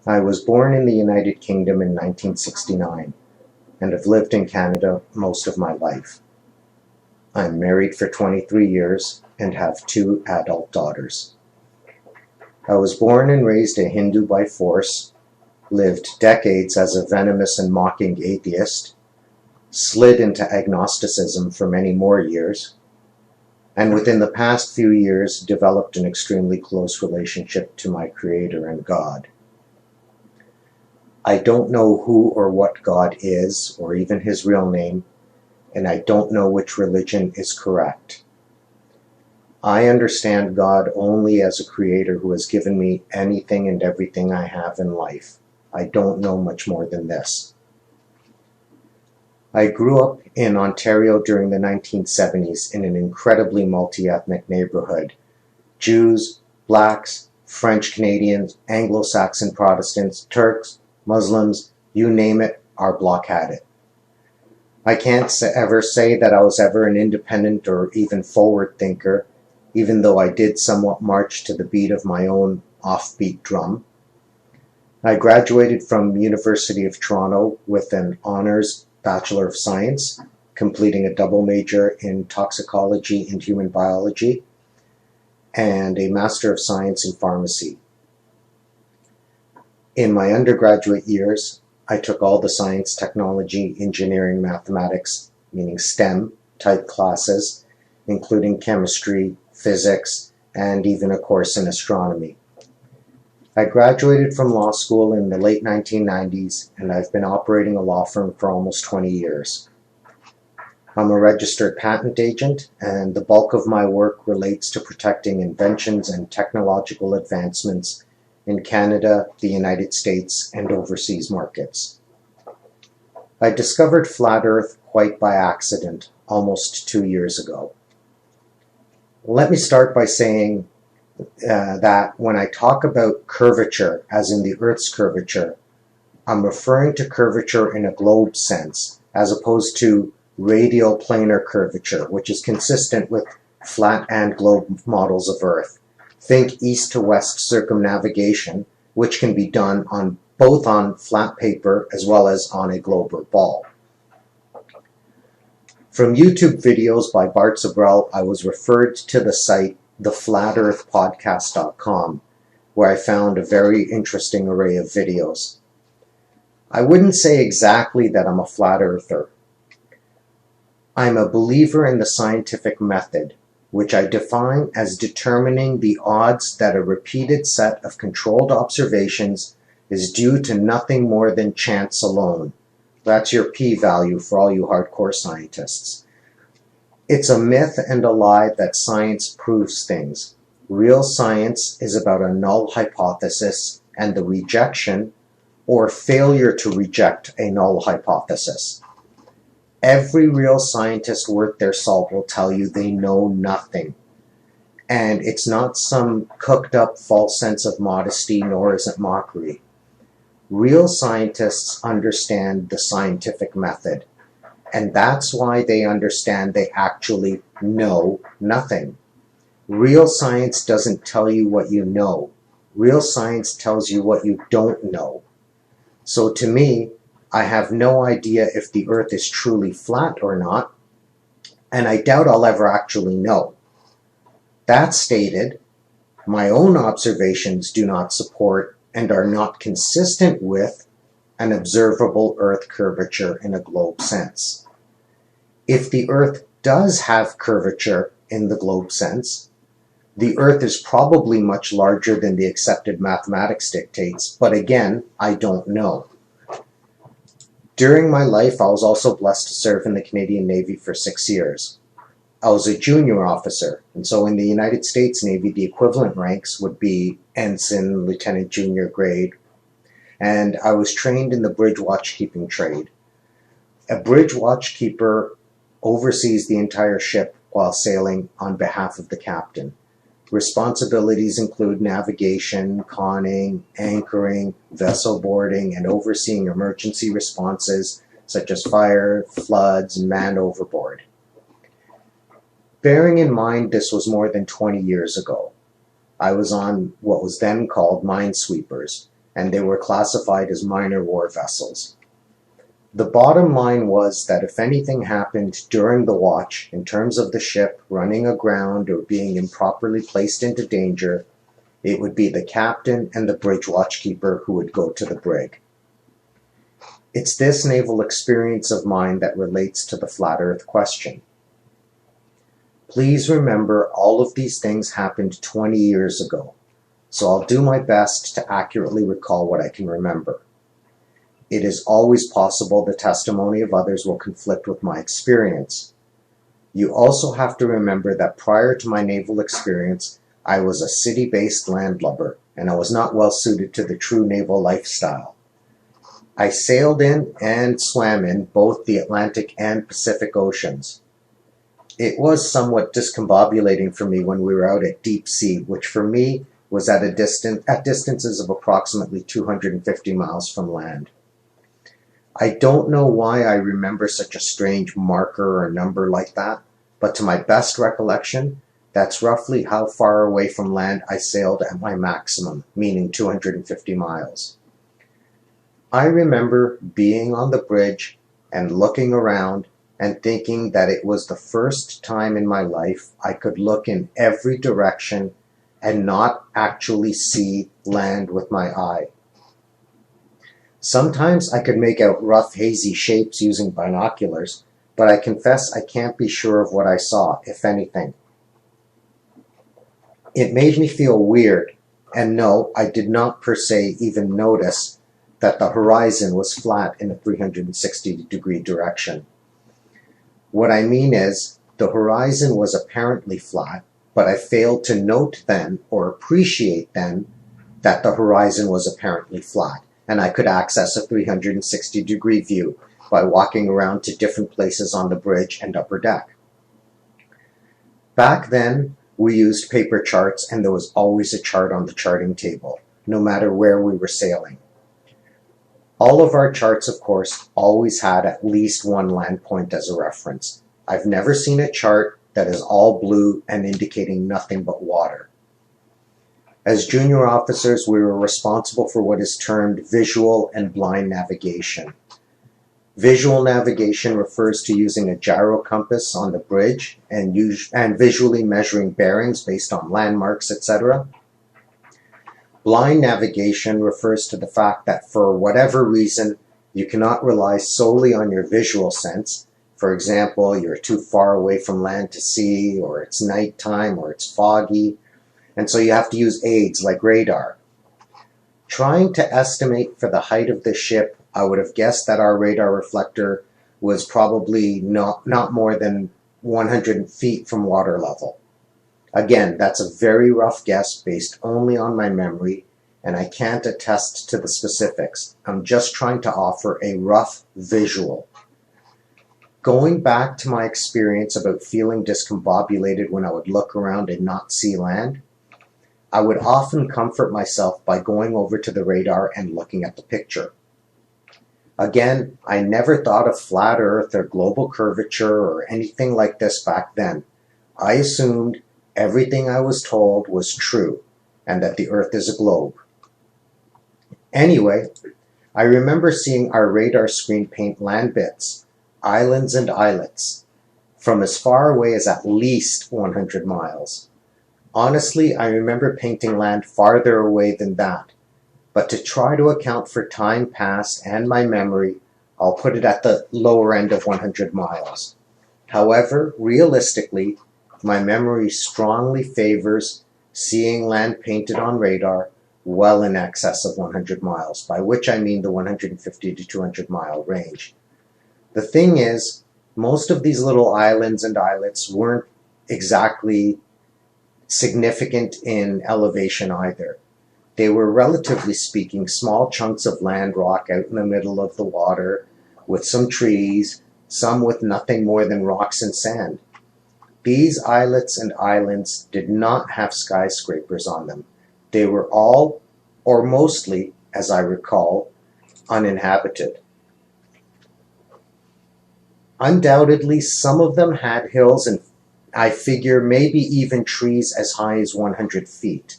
I was born in the United Kingdom in 1969 and have lived in Canada most of my life. I'm married for 23 years and have 2 adult daughters. I was born and raised a Hindu by force, lived decades as a venomous and mocking atheist, slid into agnosticism for many more years, and within the past few years developed an extremely close relationship to my Creator and God. I don't know who or what God is, or even his real name, and I don't know which religion is correct. I understand God only as a creator who has given me anything and everything I have in life. I don't know much more than this. I grew up in Ontario during the 1970s in an incredibly multi-ethnic neighborhood. Jews, blacks, French Canadians, Anglo-Saxon Protestants, Turks, Muslims, you name it, our block had it. I can't ever say that I was ever an independent or even forward thinker, even though I did somewhat march to the beat of my own offbeat drum. I graduated from University of Toronto with an honors Bachelor of Science, completing a double major in toxicology and human biology, and a Master of Science in pharmacy. In my undergraduate years, I took all the science, technology, engineering, mathematics, meaning STEM, type classes, including chemistry, physics, and even a course in astronomy. I graduated from law school in the late 1990s, and I've been operating a law firm for almost 20 years. I'm a registered patent agent, and the bulk of my work relates to protecting inventions and technological advancements in Canada, the United States, and overseas markets. I discovered Flat Earth quite by accident almost 2 years ago. Let me start by saying that when I talk about curvature, as in the Earth's curvature, I'm referring to curvature in a globe sense, as opposed to radial planar curvature, which is consistent with flat and globe models of Earth. Think east to west circumnavigation, which can be done on both on flat paper as well as on a globe or ball. From YouTube videos by Bart Zabrell, I was referred to the site theflatearthpodcast.com, where I found a very interesting array of videos. I wouldn't say exactly that I'm a flat earther. I'm a believer in the scientific method, which I define as determining the odds that a repeated set of controlled observations is due to nothing more than chance alone. That's your p-value for all you hardcore scientists. It's a myth and a lie that science proves things. Real science is about a null hypothesis and the rejection or failure to reject a null hypothesis. Every real scientist worth their salt will tell you they know nothing. And it's not some cooked up false sense of modesty, nor is it mockery. Real scientists understand the scientific method, and that's why they understand they actually know nothing. Real science doesn't tell you what you know. Real science tells you what you don't know. So to me, I have no idea if the Earth is truly flat or not, and I doubt I'll ever actually know. That stated, my own observations do not support and are not consistent with an observable Earth curvature in a globe sense. If the Earth does have curvature in the globe sense, the Earth is probably much larger than the accepted mathematics dictates, but again, I don't know. During my life, I was also blessed to serve in the Canadian Navy for 6 years. I was a junior officer, and so in the United States Navy, the equivalent ranks would be ensign, lieutenant junior grade, and I was trained in the bridge watchkeeping trade. A bridge watchkeeper oversees the entire ship while sailing on behalf of the captain. Responsibilities include navigation, conning, anchoring, vessel boarding, and overseeing emergency responses such as fire, floods, and man overboard. Bearing in mind this was more than 20 years ago, I was on what was then called minesweepers, and they were classified as minor war vessels. The bottom line was that if anything happened during the watch in terms of the ship running aground or being improperly placed into danger, it would be the captain and the bridge watchkeeper who would go to the brig. It's this naval experience of mine that relates to the flat Earth question. Please remember all of these things happened 20 years ago, so I'll do my best to accurately recall what I can remember. It is always possible the testimony of others will conflict with my experience. You also have to remember that prior to my naval experience, I was a city-based landlubber, and I was not well suited to the true naval lifestyle. I sailed in and swam in both the Atlantic and Pacific Oceans. It was somewhat discombobulating for me when we were out at deep sea, which for me was at distances of approximately 250 miles from land. I don't know why I remember such a strange marker or number like that, but to my best recollection, that's roughly how far away from land I sailed at my maximum, meaning 250 miles. I remember being on the bridge and looking around and thinking that it was the first time in my life I could look in every direction and not actually see land with my eye. Sometimes I could make out rough, hazy shapes using binoculars, but I confess I can't be sure of what I saw, if anything. It made me feel weird, and no, I did not per se even notice that the horizon was flat in a 360-degree direction. What I mean is, the horizon was apparently flat, but I failed to note then, or appreciate then, that the horizon was apparently flat, and I could access a 360-degree view by walking around to different places on the bridge and upper deck. Back then, we used paper charts, and there was always a chart on the charting table, no matter where we were sailing. All of our charts, of course, always had at least one land point as a reference. I've never seen a chart that is all blue and indicating nothing but water. As junior officers, we were responsible for what is termed visual and blind navigation. Visual navigation refers to using a gyro compass on the bridge and visually measuring bearings based on landmarks, etc. Blind navigation refers to the fact that for whatever reason, you cannot rely solely on your visual sense. For example, you're too far away from land to see, or it's nighttime, or it's foggy, and so you have to use aids like radar. Trying to estimate for the height of the ship, I would have guessed that our radar reflector was probably not more than 100 feet from water level. Again, that's a very rough guess based only on my memory, and I can't attest to the specifics. I'm just trying to offer a rough visual. Going back to my experience about feeling discombobulated when I would look around and not see land, I would often comfort myself by going over to the radar and looking at the picture. Again, I never thought of flat Earth or global curvature or anything like this back then. I assumed everything I was told was true and that the Earth is a globe. Anyway, I remember seeing our radar screen paint land bits, islands and islets, from as far away as at least 100 miles. Honestly, I remember painting land farther away than that, but to try to account for time past and my memory, I'll put it at the lower end of 100 miles. However, realistically, my memory strongly favors seeing land painted on radar well in excess of 100 miles, by which I mean the 150 to 200 mile range. The thing is, most of these little islands and islets weren't exactly significant in elevation either. They were, relatively speaking, small chunks of land rock out in the middle of the water with some trees, some with nothing more than rocks and sand. These islets and islands did not have skyscrapers on them. They were all, or mostly, as I recall, uninhabited. Undoubtedly, some of them had hills and I figure maybe even trees as high as 100 feet.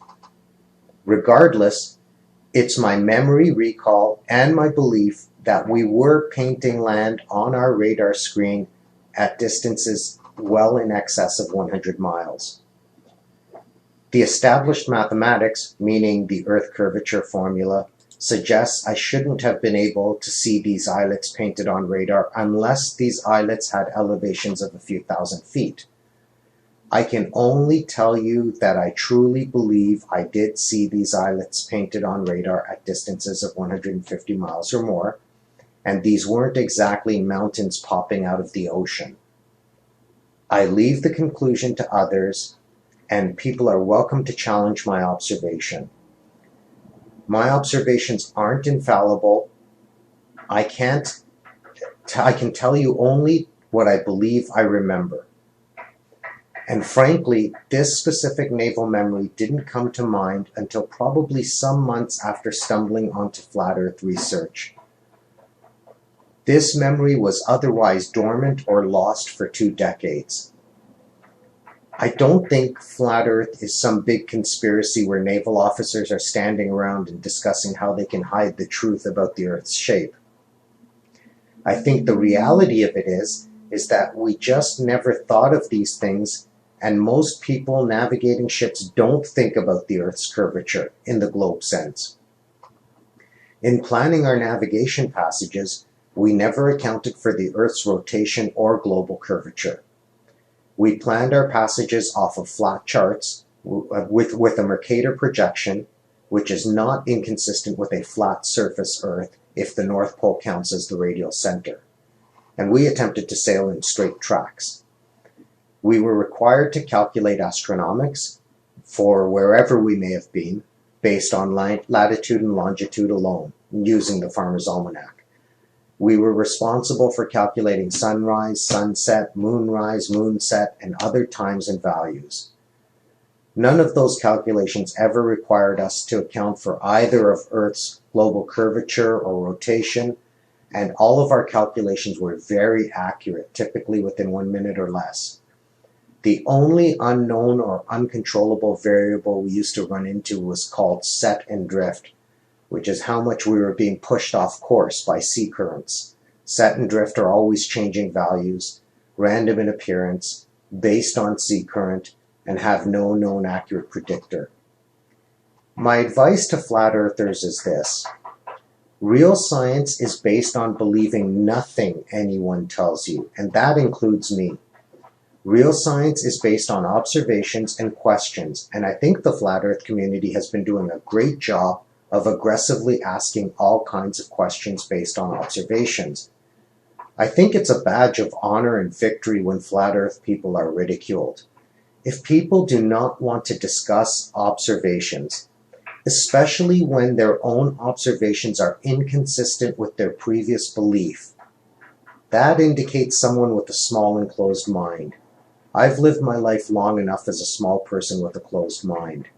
Regardless, It's my memory recall and my belief that we were painting land on our radar screen at distances well in excess of 100 miles. The established mathematics, meaning the Earth curvature formula, suggests I shouldn't have been able to see these islets painted on radar unless these islets had elevations of a few thousand feet. I can only tell you that I truly believe I did see these islets painted on radar at distances of 150 miles or more, and these weren't exactly mountains popping out of the ocean. I leave the conclusion to others, and people are welcome to challenge my observation. My observations aren't infallible. I can tell you only what I believe I remember. And frankly, this specific naval memory didn't come to mind until probably some months after stumbling onto flat Earth research. This memory was otherwise dormant or lost for 2 decades. I don't think flat Earth is some big conspiracy where naval officers are standing around and discussing how they can hide the truth about the Earth's shape. I think the reality of it is that we just never thought of these things, and most people navigating ships don't think about the Earth's curvature in the globe sense. In planning our navigation passages, we never accounted for the Earth's rotation or global curvature. We planned our passages off of flat charts with a Mercator projection, which is not inconsistent with a flat surface Earth if the North Pole counts as the radial center. And we attempted to sail in straight tracks. We were required to calculate astronomics for wherever we may have been based on latitude and longitude alone, using the Farmer's Almanac. We were responsible for calculating sunrise, sunset, moonrise, moonset, and other times and values. None of those calculations ever required us to account for either of Earth's global curvature or rotation, and all of our calculations were very accurate, typically within 1 minute or less. The only unknown or uncontrollable variable we used to run into was called set and drift, which is how much we were being pushed off course by sea currents. Set and drift are always changing values, random in appearance, based on sea current, and have no known accurate predictor. My advice to flat earthers is this: real science is based on believing nothing anyone tells you, and that includes me. Real science is based on observations and questions, and I think the flat earth community has been doing a great job of aggressively asking all kinds of questions based on observations. I think it's a badge of honor and victory when flat earth people are ridiculed. If people do not want to discuss observations, especially when their own observations are inconsistent with their previous belief, that indicates someone with a small and closed mind. I've lived my life long enough as a small person with a closed mind.